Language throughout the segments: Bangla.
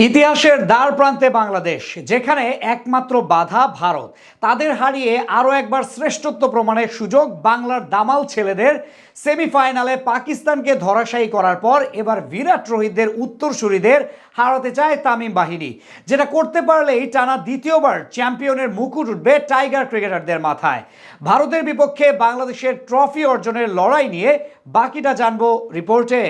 ইতিহাসের দ্বার প্রান্তে বাংলাদেশ, যেখানে একমাত্র বাধা ভারত, তাদের হারিয়ে আরও একবার শ্রেষ্ঠত্ব প্রমাণের সুযোগ বাংলার দামাল ছেলেদের। সেমিফাইনালে পাকিস্তানকে ধরাশায়ী করার পর এবার বিরাট রোহিতদের উত্তরসূরিদের হারাতে চায় তামিম বাহিনী, যেটা করতে পারলেই টানা দ্বিতীয়বার চ্যাম্পিয়নের মুকুট উঠবে টাইগার ক্রিকেটারদের মাথায়। ভারতের বিপক্ষে বাংলাদেশের ট্রফি অর্জনের লড়াই নিয়ে বাকিটা জানবো রিপোর্টে।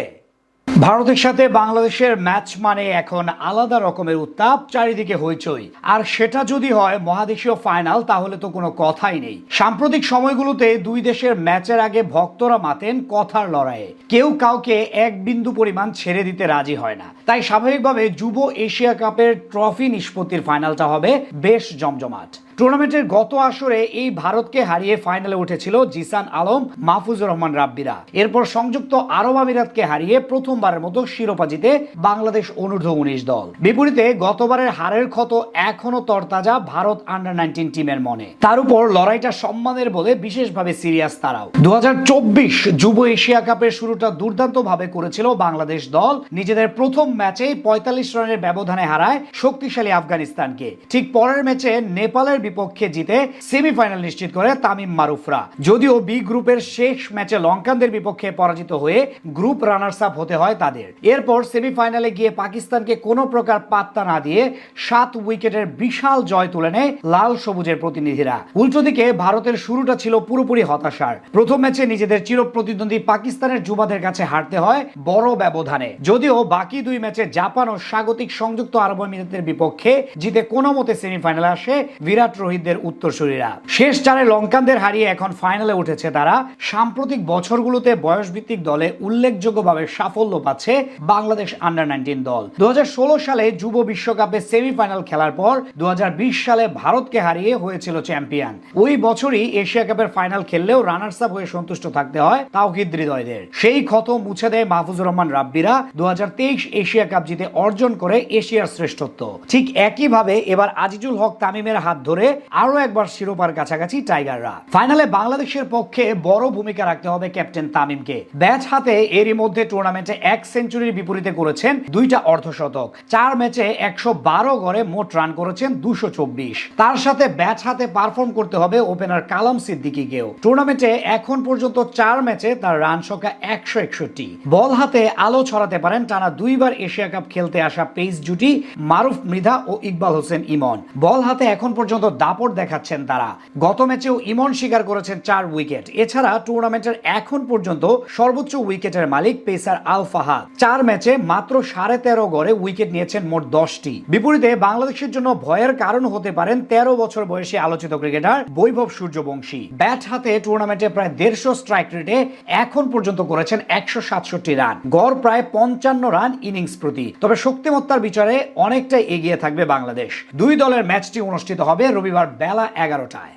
ভারতের সাথে বাংলাদেশের ম্যাচ মানে এখন আলাদা রকমের উত্তাপ, চারিদিকে হইচই। আর সেটা যদি হয় মহাদেশীয় ফাইনাল, তাহলে তো কোনো কথাই নেই। সাম্প্রতিক সময়গুলোতে দুই দেশের ম্যাচের আগে ভক্তরা মাতেন কথার লড়াইয়ে, কেউ কাউকে এক বিন্দু পরিমাণ ছেড়ে দিতে রাজি হয় না। তাই স্বাভাবিকভাবে যুব এশিয়া কাপের ট্রফি নিষ্পত্তির ফাইনালটা হবে বেশ জমজমাট। টুর্নামেন্টের গত আসরে এই ভারতকে হারিয়ে ফাইনালে উঠেছিল জিসান আলম, মাহফুজুর রহমান রাব্বিরা। এরপর সংযুক্ত আরব আমিরাতকে হারিয়ে প্রথমবারের মতো শিরোপা জিতে বাংলাদেশ অনূর্ধ্ব-19 দল। বিপরীতে গতবারের হারের ক্ষত এখনো তরতাজা ভারত আন্ডার-19 টিমের মনে। তার উপর লড়াইটা সম্মানের বলে বিশেষভাবে সিরিয়াস তারাও। 2024 যুব এশিয়া কাপের শুরুটা দুর্দান্তভাবে করেছিল বাংলাদেশ দল। নিজেদের প্রথম ম্যাচেই 45 রানের ব্যবধানে হারায় শক্তিশালী আফগানিস্তানকে। ঠিক পরের ম্যাচে নেপালের বিপক্ষে জিতে সেমিফাইনাল নিশ্চিত করে তামিম মারুফরা। যদিও বি গ্রুপের শেষ ম্যাচে লঙ্কানদের বিপক্ষে পরাজিত হয়ে গ্রুপ রানার্স আপ হতে হয় তাদের। এরপর সেমিফাইনালে গিয়ে পাকিস্তানকে কোনো প্রকার পাত্তা না দিয়ে 7 উইকেটের বিশাল জয় তুলে নেয় লাল সবুজের প্রতিনিধিরা। উল্টো দিকে ভারতের শুরুটা ছিল পুরোপুরি হতাশার। প্রথম ম্যাচে নিজেদের চিরপ্রতিদ্বন্দ্বী পাকিস্তানের যুবাদের কাছে হারতে হয় বড় ব্যবধানে। যদিও বাকি দুই ম্যাচে জাপান ও স্বাগতিক সংযুক্ত আরব আমিরাতের বিপক্ষে জিতে কোনো মতে সেমিফাইনালে আসে বিরাট রোহিতদের উত্তরসূরিরা। শেষ চারে লঙ্কানদের হারিয়ে এখন ফাইনালে উঠেছে তারা। সাম্প্রতিক বছরগুলোতে বয়সভিত্তিক দলে উল্লেখযোগ্যভাবে সাফল্য পাচ্ছে বাংলাদেশ আন্ডার-19 দল। 2016 সালে যুব বিশ্বকাপে সেমিফাইনাল খেলার পর 2020 সালে ভারতকে হারিয়ে হয়েছিল চ্যাম্পিয়ন। ওই বছরই এশিয়া কাপের ফাইনাল খেললেও রানার্স আপ হয়ে সন্তুষ্ট থাকতে হয় তাওহিদ হৃদয়দের। সেই ক্ষত মুছে দেয় মাহফুজুর রহমান রাব্বিরা। 2023 এশিয়া কাপ জিতে অর্জন করে এশিয়ার শ্রেষ্ঠত্ব। ঠিক একইভাবে এবার আজিজুল হক তামিমের হাত ধরে আরো একবার শিরোপার কাছাকাছি টাইগাররা। ফাইনালে বাংলাদেশের পক্ষে বড় ভূমিকা রাখতে হবে ক্যাপ্টেন তামিমকে। ব্যাট হাতে এরই মধ্যে টুর্নামেন্টে 1 সেঞ্চুরির বিপরীতে করেছেন 2টা অর্ধশতক। 4 ম্যাচে 112 গড়ে মোট রান করেছেন 224। তার সাথে ব্যাট হাতে পারফর্ম করতে হবে ওপেনার কালাম সিদ্দিকীকেও। টুর্নামেন্টে এখন পর্যন্ত 4 ম্যাচে তার রান সংখ্যা 161। বল হাতে আলো ছড়াতে পারেন টানা 2বার এশিয়া কাপ খেলতে আসা পেস জুটি মারুফ মৃধা ও ইকবাল হোসেন ইমন। বল হাতে এখন পর্যন্ত দাপট দেখাচ্ছেন তারা। গত ম্যাচেও ইমন শিকার করেছেন 4 উইকেট। এছাড়া টুর্নামেন্টের এখন পর্যন্ত সর্বোচ্চ উইকেটের মালিক পেসার আল ফাহাদ। 4 ম্যাচে মাত্র 13.5 গড়ে উইকেট নিয়েছেন মোট 10টি। বিপরীতে বাংলাদেশের জন্য ভয়ের কারণ হতে পারেন 13 বছর বয়সী আলোচিত ক্রিকেটার বৈভব সূর্যবংশী। ব্যাট হাতে টুর্নামেন্টে প্রায় 150 স্ট্রাইক রেটে এখন পর্যন্ত করেছেন 167 রান, গড় প্রায় 55 রান ইনিংস প্রতি। তবে শক্তিমত্তার বিচারে অনেকটাই এগিয়ে থাকবে বাংলাদেশ। দুই দলের ম্যাচটি অনুষ্ঠিত হবে রবিবার বেলা 11টায়।